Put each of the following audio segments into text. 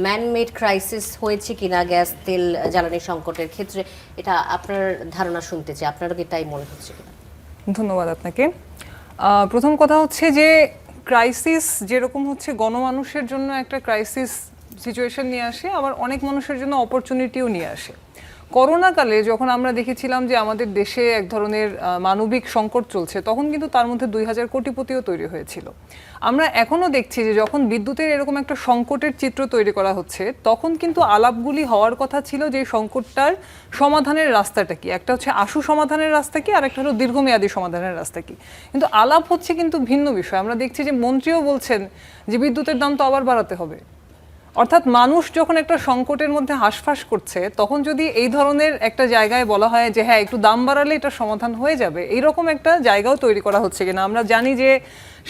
Man made crisis হয়েছে কিনা gas তেল জ্বালানি সংকটের ক্ষেত্রে, এটা আপনার ধারণা শুনতে চাই, আপনারও কি তাই মনে হচ্ছে কিনা? ধন্যবাদ আপনাকে। প্রথম কথা হচ্ছে যে ক্রাইসিস যেরকম হচ্ছে গণমানুষের জন্য একটা ক্রাইসিস সিচুয়েশন নিয়ে আসে, আবার অনেক মানুষের জন্য অপরচুনিটিও নিয়ে আসে। করোনাকালে যখন আমরা দেখেছিলাম যে আমাদের দেশে এক ধরনের মানবিক সংকট চলছে, তখন কিন্তু তার মধ্যে 2000 কোটিপতিও তৈরি হয়েছিল। আমরা এখনও দেখছি যে যখন বিদ্যুতের এরকম একটা সংকটের চিত্র তৈরি করা হচ্ছে, তখন কিন্তু আলাপগুলি হওয়ার কথা ছিল যে সংকটটার সমাধানের রাস্তাটা কি। একটা হচ্ছে আশু সমাধানের রাস্তা কি, আর একটা হলো দীর্ঘমেয়াদী সমাধানের রাস্তা কি। কিন্তু আলাপ হচ্ছে কিন্তু ভিন্ন বিষয়। আমরা দেখছি যে মন্ত্রীও বলছেন যে বিদ্যুতের দাম তো আবার বাড়াতে হবে। অর্থাৎ মানুষ যখন একটা সংকটের মধ্যে হাঁসফাঁস করছে, তখন যদি এই ধরনের একটা জায়গায় বলা হয় যে হ্যাঁ একটু দাম বাড়ালে এটা সমাধান হয়ে যাবে, এইরকম একটা জায়গাও তৈরি করা হচ্ছে কিনা। আমরা জানি যে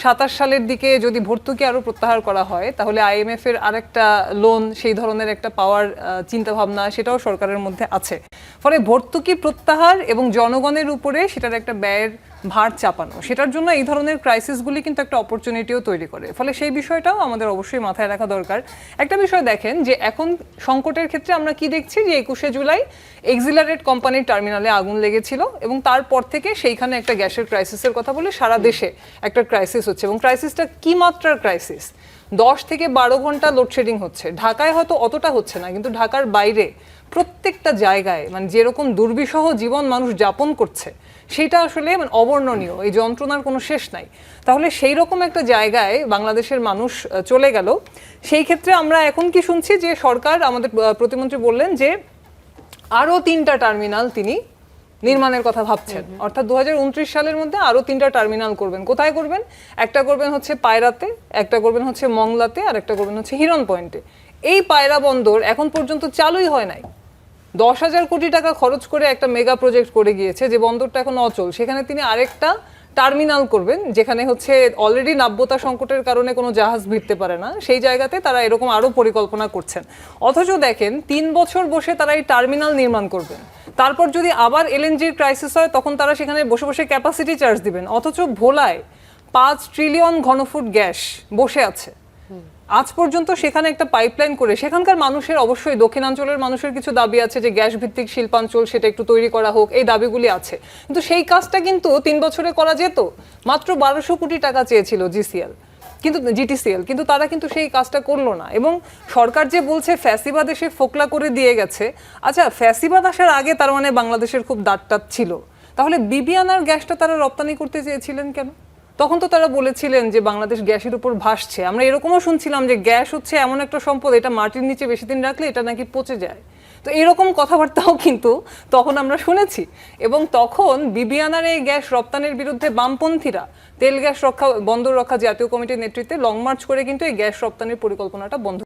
27 সালের দিকে যদি ভর্তুকি আরও প্রত্যাহার করা হয়, তাহলে IMF এর আরেকটা লোন সেই ধরনের একটা পাওয়ার চিন্তাভাবনা সেটাও সরকারের মধ্যে আছে। ফলে ভর্তুকি প্রত্যাহার এবং জনগণের উপরে সেটার একটা ব্যয়ের ভার চাপানো, সেটার জন্য এই ধরনের ক্রাইসিসগুলি কিন্তু একটা অপরচুনিটিও তৈরি করে। ফলে সেই বিষয়টাও আমাদের অবশ্যই মাথায় রাখা দরকার। একটা বিষয় দেখেন যে এখন সংকটের ক্ষেত্রে আমরা কি দেখছি যে 21শে জুলাই এক্সিলারেট কোম্পানির টার্মিনালে আগুন লেগেছিল এবং তারপর থেকে সেইখানে একটা গ্যাসের ক্রাইসিসের কথা বলে সারা দেশে একটা ক্রাইসিস হচ্ছে। এবং ক্রাইসিসটা কি মাত্রার ক্রাইসিস, 10 থেকে 12 ঘন্টা লোডশেডিং হচ্ছে। ঢাকায় হয়তো অতটা হচ্ছে না, কিন্তু ঢাকার বাইরে প্রত্যেকটা জায়গায় মানে যেরকম দুর্বিষহ জীবন মানুষ যাপন করছে, সেটা আসলে মানে অবর্ণনীয়। এই যন্ত্রণার কোনো শেষ নাই। তাহলে সেই রকম একটা জায়গায় বাংলাদেশের মানুষ চলে গেল। সেই ক্ষেত্রে আমরা এখন কি শুনছি যে সরকার, আমাদের প্রতিমন্ত্রী বললেন যে আরও 3টা টার্মিনাল তিনি নির্মাণের কথা ভাবছেন। অর্থাৎ 2029 সালের মধ্যে আরও 3টা টার্মিনাল করবেন। কোথায় করবেন? একটা করবেন হচ্ছে পায়রাতে, একটা করবেন হচ্ছে মংলাতে, আর একটা করবেন হচ্ছে হিরন পয়েন্টে। এই পায়রা বন্দর এখন পর্যন্ত চালুই হয় নাই। 10,000 কোটি টাকা খরচ করে একটা মেগা প্রজেক্ট করে গিয়েছে, যে বন্দরটা এখন অচল। সেখানে তিনি আরেকটা টার্মিনাল করবেন, যেখানে হচ্ছে অলরেডি নাব্যতা সংকটের কারণে কোনো জাহাজ ভিড়তে পারে না, সেই জায়গাতে তারা এরকম আরও পরিকল্পনা করছেন। অথচ দেখেন 3 বছর বসে তারা এই টার্মিনাল নির্মাণ করবেন, তারপর যদি আবার LNGর ক্রাইসিস হয় তখন তারা সেখানে বসে বসে ক্যাপাসিটি চার্জ দিবেন। অথচ ভোলায় 5 ট্রিলিয়ন ঘনফুট গ্যাস বসে আছে। আজ পর্যন্ত সেখানে একটা পাইপলাইন করে সেখানকার মানুষের, অবশ্যই দক্ষিণাঞ্চলের মানুষের কিছু দাবি আছে যে গ্যাস ভিত্তিক শিল্পাঞ্চল সেটা একটু তৈরি করা হোক, এই দাবিগুলি আছে। কিন্তু সেই কাজটা কিন্তু 3 বছরে করা যেত। মাত্র 1200 কোটি টাকা চেয়েছিল GTCL, কিন্তু তারা কিন্তু সেই কাজটা করলো না। এবং সরকার যে বলছে ফ্যাসিবাদ এসে ফোকলা করে দিয়ে গেছে, আচ্ছা ফ্যাসিবাদ আসার আগে তার মানে বাংলাদেশের খুব দাঁতটাত ছিল, তাহলে বিবিআনার গ্যাসটা তারা রপ্তানি করতে চেয়েছিলেন কেন? তখন তো তারা বলেছিলেন যে বাংলাদেশ গ্যাসের উপর ভাসছে। আমরা এরকমও শুনছিলাম যে গ্যাস হচ্ছে এমন একটা সম্পদ, এটা মাটির নিচে বেশি দিন রাখলে এটা নাকি পচে যায়। তো এরকম কথাবার্তাও কিন্তু তখন আমরা শুনেছি। এবং তখন বিবিআনার এই গ্যাস রপ্তানির বিরুদ্ধে বামপন্থীরা তেল গ্যাস বন্দর রক্ষা জাতীয় কমিটির নেতৃত্বে লং মার্চ করে কিন্তু এই গ্যাস রপ্তানির পরিকল্পনাটা বন্ধ